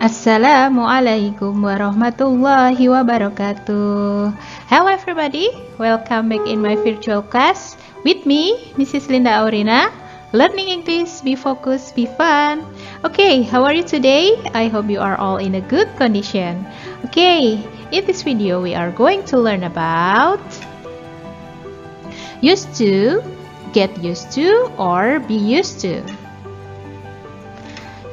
Assalamualaikum warahmatullahi wabarakatuh. Hello everybody, welcome back in my virtual class with me, Mrs. Linda Aurina. Learning English, be focused, be fun. Okay, how are you today? I hope you are all in a good condition. Okay, in this video we are going to learn about used to, get used to, or be used to.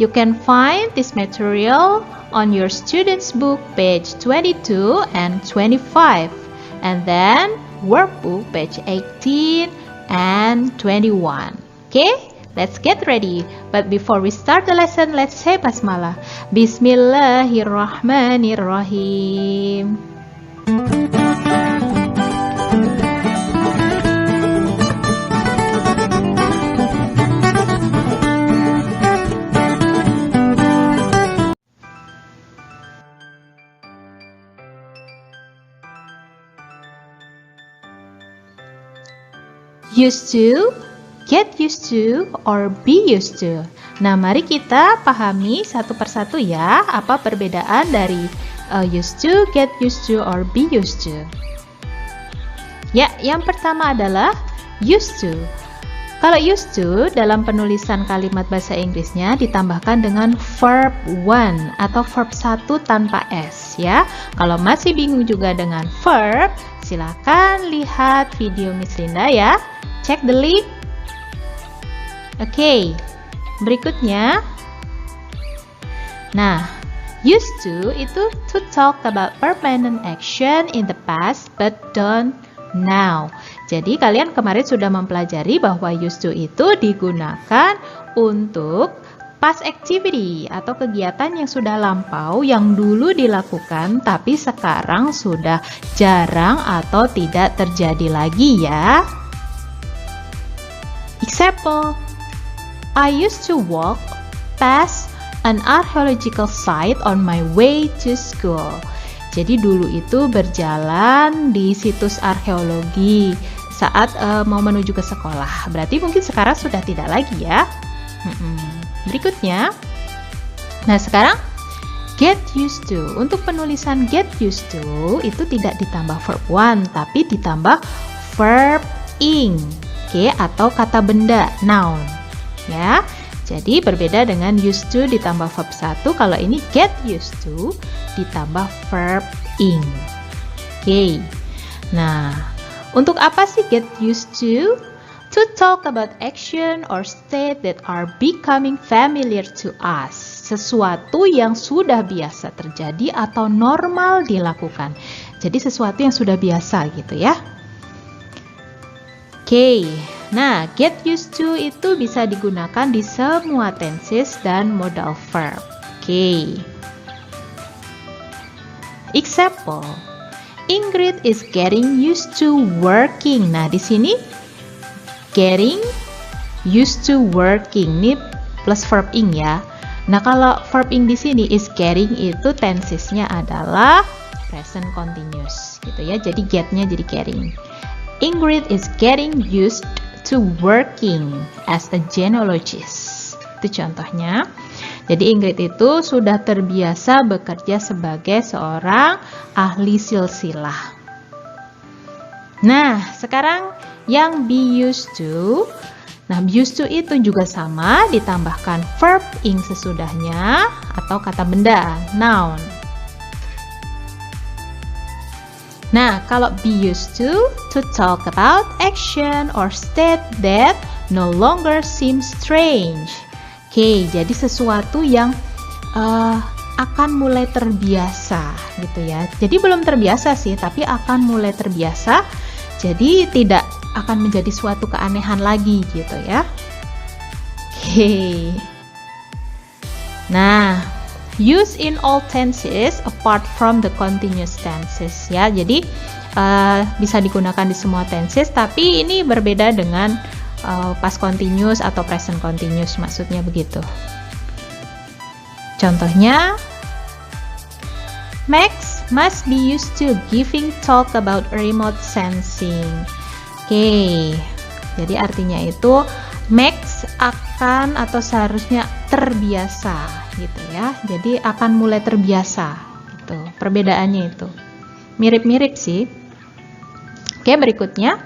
You can find this material on your student's book page 22 and 25, and then workbook page 18 and 21. Okay, let's get ready. But before we start the lesson, let's say basmalah. Bismillahirrahmanirrahim. Used to, get used to, or be used to. Nah, mari kita pahami satu persatu ya, apa perbedaan dari used to, get used to, or be used to. Ya, yang pertama adalah used to. Kalau used to, dalam penulisan kalimat bahasa Inggrisnya ditambahkan dengan verb one atau verb 1 tanpa S ya. Kalau masih bingung juga dengan verb, silakan lihat video Miss Linda ya. Cek the link. Oke, berikutnya. Nah, used to itu to talk about permanent action in the past but don't now. Jadi kalian kemarin sudah mempelajari bahwa used to itu digunakan untuk past activity atau kegiatan yang sudah lampau yang dulu dilakukan tapi sekarang sudah jarang atau tidak terjadi lagi ya. Example, I used to walk past an archaeological site on my way to school. Jadi dulu itu berjalan di situs arkeologi saat mau menuju ke sekolah. Berarti mungkin sekarang sudah tidak lagi ya. Berikutnya, nah sekarang get used to. Untuk penulisan get used to itu tidak ditambah verb one tapi ditambah verb ing. Oke, atau kata benda, noun ya. Jadi berbeda dengan used to ditambah verb 1. Kalau ini get used to ditambah verb ing. Oke. Nah, untuk apa sih get used to? To talk about action or state that are becoming familiar to us. Sesuatu yang sudah biasa terjadi atau normal dilakukan. Jadi sesuatu yang sudah biasa gitu ya. Oke, nah get used to itu bisa digunakan di semua tenses dan modal verb. Oke. Example, Ingrid is getting used to working. Nah di sini getting used to working ini plus verb ing ya. Nah kalau verb ing di sini is getting itu tensesnya adalah present continuous gitu ya. Jadi getnya jadi getting. Ingrid is getting used to working as a genealogist. Itu contohnya. Jadi Ingrid itu sudah terbiasa bekerja sebagai seorang ahli silsilah. Nah, sekarang yang be used to. Nah, be used to itu juga sama ditambahkan verb ing sesudahnya atau kata benda, noun. Nah, kalau be used to talk about action or state that no longer seems strange. Oke, jadi sesuatu yang akan mulai terbiasa gitu ya. Jadi belum terbiasa sih, tapi akan mulai terbiasa. Jadi tidak akan menjadi suatu keanehan lagi gitu ya. Oke. Nah, use in all tenses apart from the continuous tenses ya. Jadi bisa digunakan di semua tenses, tapi ini berbeda dengan past continuous atau present continuous, maksudnya begitu. Contohnya, Max must be used to giving talk about remote sensing. Oke, jadi artinya itu Max akan atau seharusnya terbiasa gitu ya. Jadi akan mulai terbiasa gitu. Perbedaannya itu. Mirip-mirip sih. Oke, berikutnya.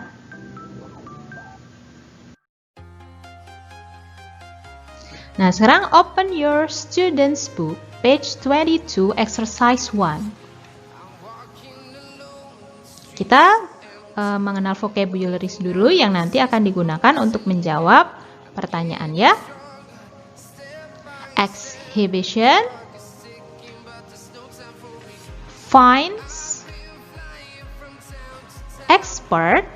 Nah, sekarang open your student's book, page 22, exercise 1. Kita mengenal vocabularies dulu yang nanti akan digunakan untuk menjawab pertanyaan ya. Exhibition, finds, expert,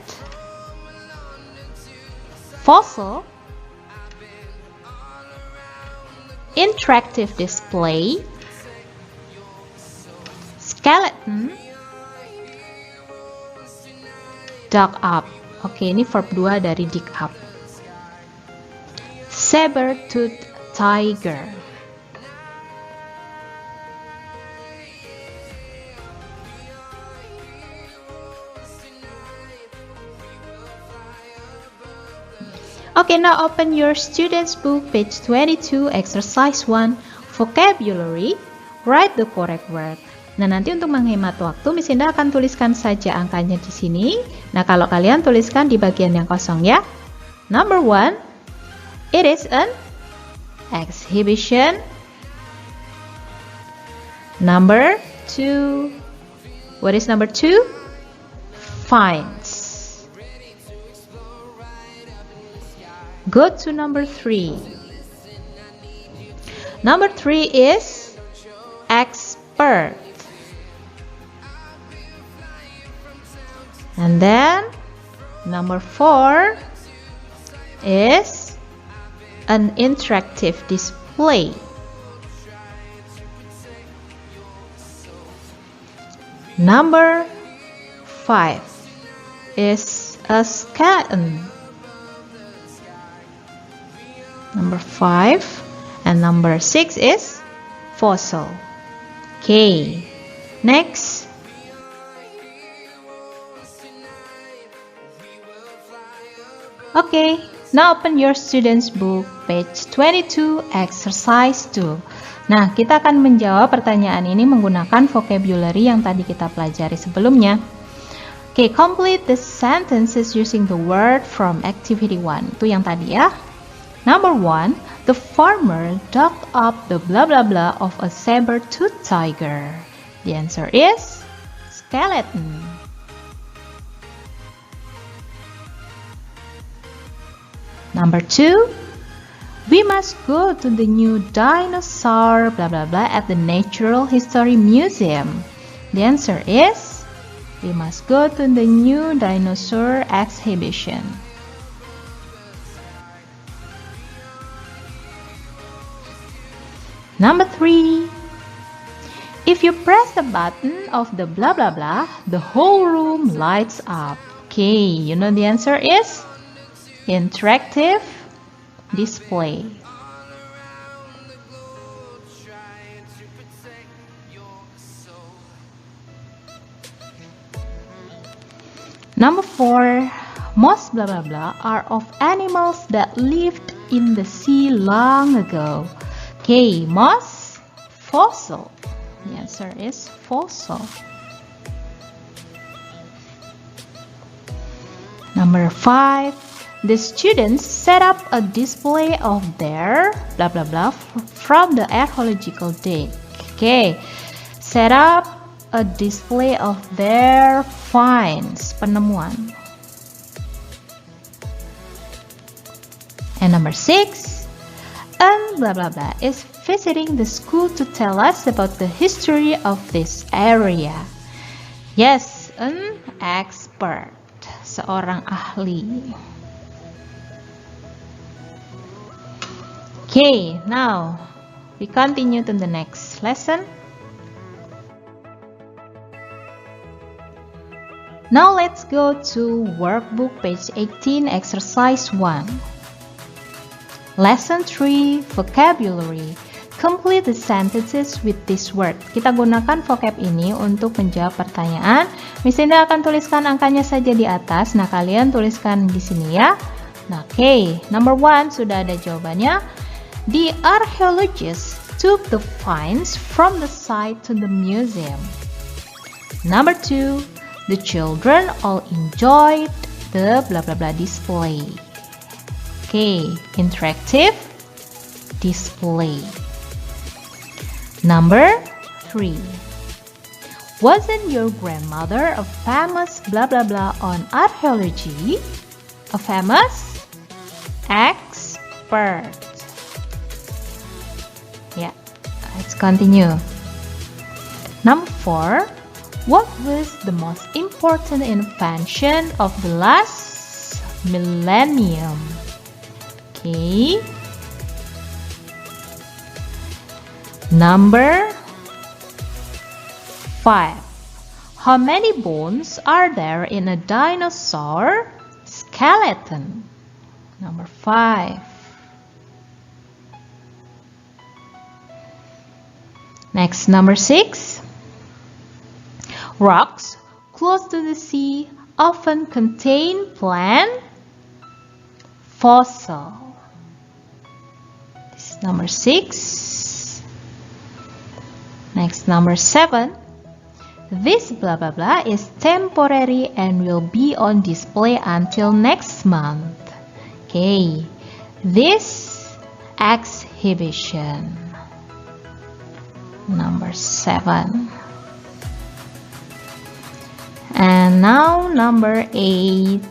fossil, interactive display, skeleton, dug up. Oke, ini verb 2 dari dig up. Saber-toothed tiger. Okay, now open your student's book, page 22, exercise 1, vocabulary, write the correct word. Nah, nanti untuk menghemat waktu, Miss Indah akan tuliskan saja angkanya di sini. Nah, kalau kalian tuliskan di bagian yang kosong ya. Number 1, it is an exhibition. Number 2, what is number 2? Finds. Go to number 3. Number 3 is expert. And then number 4 is an interactive display. Number 5 is a skeleton. Number 5 and number 6 is fossil. Okay, next. Okay, now open your student's book, page 22, exercise 2. Nah, kita akan menjawab pertanyaan ini menggunakan vocabulary yang tadi kita pelajari sebelumnya. Okay, complete the sentences using the word from activity 1. Itu yang tadi ya. Number 1, the farmer dug up the blah blah blah of a saber-toothed tiger. The answer is skeleton. Number 2, we must go to the new dinosaur blah blah blah at the Natural History Museum. The answer is we must go to the new dinosaur exhibition. Number 3, if you press the button of the blah blah blah, the whole room lights up. Okay, you know the answer is interactive display. Number 4, most blah blah blah are of animals that lived in the sea long ago. Okay, most, fossil. The answer is fossil. Number 5, the students set up a display of their blah blah blah from the archaeological dig. Okay, set up a display of their finds, penemuan. And number 6, and blah blah blah is visiting the school to tell us about the history of this area. Yes, an expert, seorang ahli. Okay, now we continue to the next lesson. Now let's go to workbook page 18, exercise 1. Lesson 3, vocabulary. Complete the sentences with this word. Kita gunakan vocab ini untuk menjawab pertanyaan. Miss Indah akan tuliskan angkanya saja di atas. Nah, kalian tuliskan di sini ya. Nah, oke. Number 1 sudah ada jawabannya. The archaeologists took the finds from the site to the museum. Number 2, the children all enjoyed the blah blah blah display. Okay, interactive display. Number 3, wasn't your grandmother a famous blah blah blah on archaeology? A famous expert. Yeah, let's continue. Number 4, what was the most important invention of the last millennium? Okay. Number 5. How many bones are there in a dinosaur skeleton? Number 5. Next, number 6. Rocks close to the sea often contain plant fossil. This is number 6. Next, number 7. This blah blah blah is temporary and will be on display until next month. Okay, this exhibition. Number 7. And now number 8.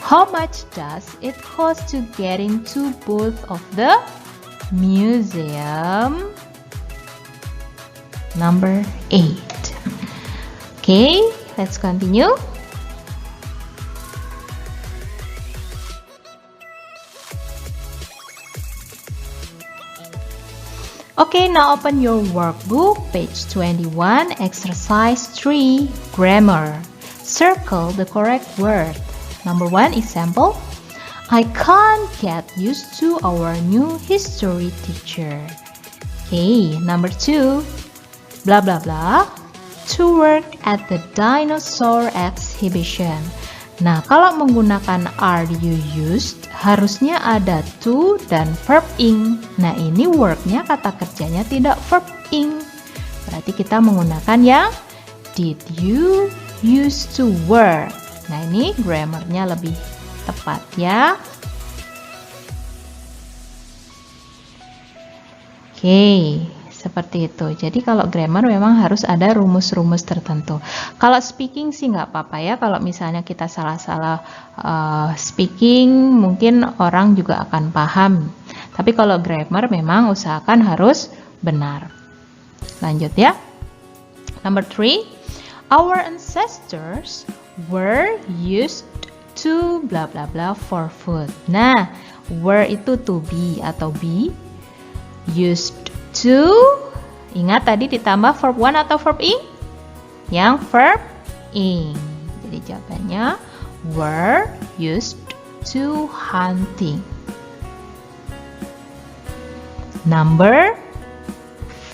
How much does it cost to get into both of the museum? Number 8. Okay, let's continue. Okay, now open your workbook, page 21, exercise 3, grammar. Circle the correct word. Number 1, example. I can't get used to our new history teacher. Okay, number 2. Blah blah blah, to work at the dinosaur exhibition. Nah, kalau menggunakan are you used, harusnya ada to dan verb ing. Nah, ini worknya kata kerjanya tidak verb ing. Berarti kita menggunakan yang did you used to work. Nah, ini grammarnya lebih tepat ya. Oke. Seperti itu. Jadi kalau grammar memang harus ada rumus-rumus tertentu. Kalau speaking sih nggak apa-apa ya. Kalau misalnya kita salah-salah speaking, mungkin orang juga akan paham. Tapi kalau grammar memang usahakan harus benar. Lanjut ya. Number 3. Our ancestors were used to blah blah blah for food. Nah, were itu to be atau be. Used to, ingat tadi ditambah verb 1 atau verb ing? Yang verb ing. Jadi jawabannya were used to hunting. Number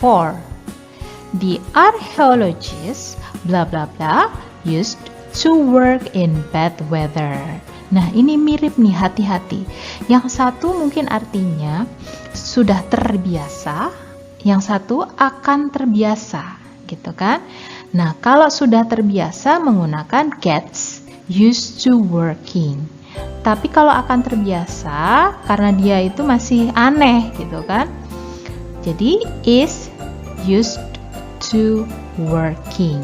4. The archaeologists blah blah blah used to work in bad weather. Nah, ini mirip nih, hati-hati. Yang satu mungkin artinya sudah terbiasa, yang satu akan terbiasa, gitu kan? Nah, kalau sudah terbiasa menggunakan gets used to working. Tapi kalau akan terbiasa, karena dia itu masih aneh, gitu kan? Jadi is used to working.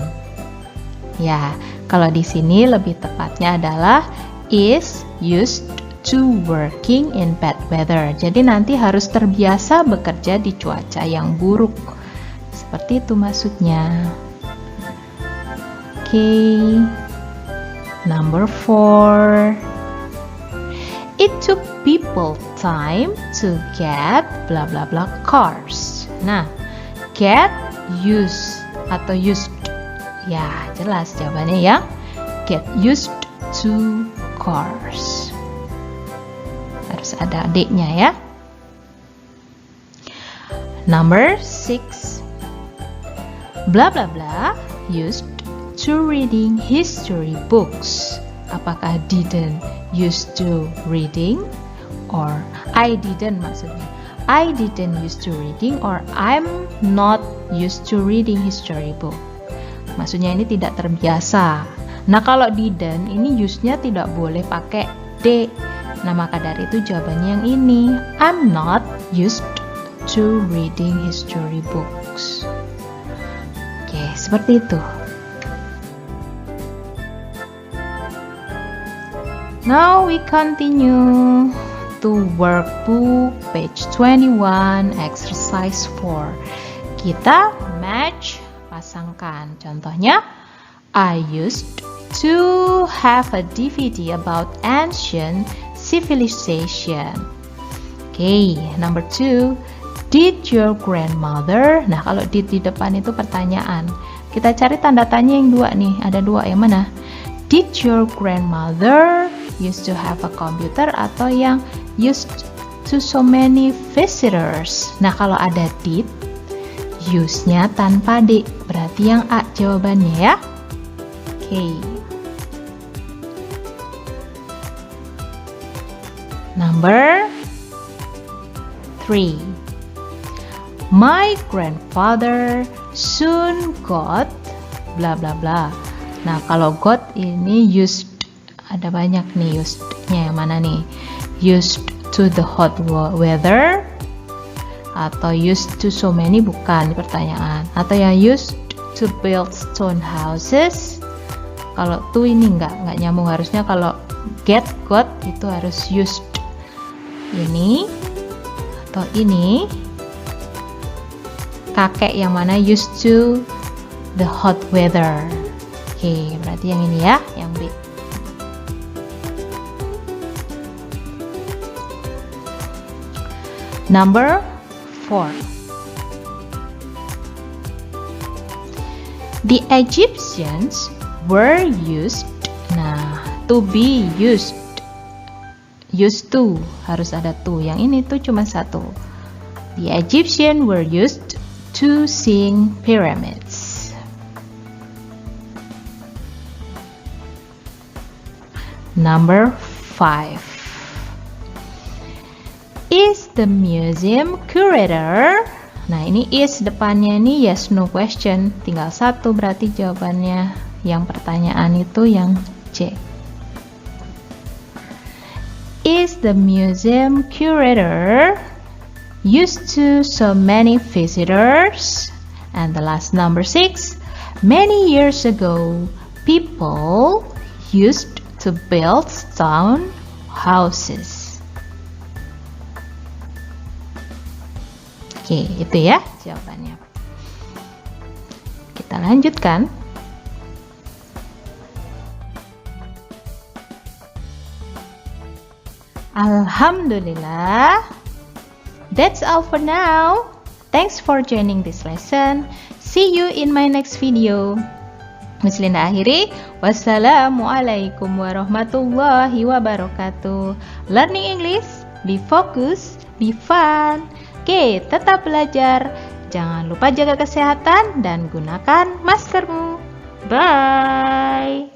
Ya, kalau di sini lebih tepatnya adalah is used to working in bad weather. Jadi nanti harus terbiasa bekerja di cuaca yang buruk. Seperti itu maksudnya. Okay. Number 4. It took people time to get blah blah blah cars. Nah, get used atau used. Ya, jelas jawabannya ya. Get used to cars. Harus ada D-nya ya. Number 6. Blah blah blah used to reading history books. Apakah didn't used to reading or I didn't maksudnya. I didn't used to reading or I'm not used to reading history book. Maksudnya ini tidak terbiasa. Nah kalau didn't ini use-nya tidak boleh pakai D. Nah maka dari itu jawabannya yang ini. I'm not used to reading history books. Oke, seperti itu. Now we continue to workbook page 21 exercise 4. Kita match, pasangkan. Contohnya, I used to have a DVD about ancient civilization. Okay, number 2. Did your grandmother? Nah, kalau did di depan itu pertanyaan. Kita cari tanda tanya yang dua nih. Ada dua, yang mana? Did your grandmother used to have a computer atau yang used to so many visitors? Nah, kalau ada did, use-nya tanpa D. Berarti yang A jawabannya ya. Oke. Number 3. My grandfather soon got bla bla bla. Nah, kalau got ini used, ada banyak nih used-nya, yang mana nih? Used to the hot weather atau used to so many, bukan pertanyaan. Atau yang used to build stone houses. Kalau to ini nggak nyambung, harusnya kalau get, got itu harus used. Ini atau ini kakek yang mana used to the hot weather. Oke, berarti yang ini ya, yang B. Number 4. The Egyptians were used, nah, to be used. Used to, harus ada to. Yang ini tuh cuma satu. The Egyptians were used to sing pyramids. Number 5. Is the museum curator? Nah, ini is depannya ini yes no question. Tinggal satu, berarti jawabannya yang pertanyaan itu yang C. Is the museum curator used to so many visitors? And the last number 6. Many years ago, people used to build stone houses. Oke, itu ya jawabannya. Kita lanjutkan. Alhamdulillah. That's all for now. Thanks for joining this lesson. See you in my next video. Muslinda akhiri, wassalamualaikum warahmatullahi wabarakatuh. Learning English, be focus, be fun. Oke, tetap belajar. Jangan lupa jaga kesehatan dan gunakan maskermu. Bye.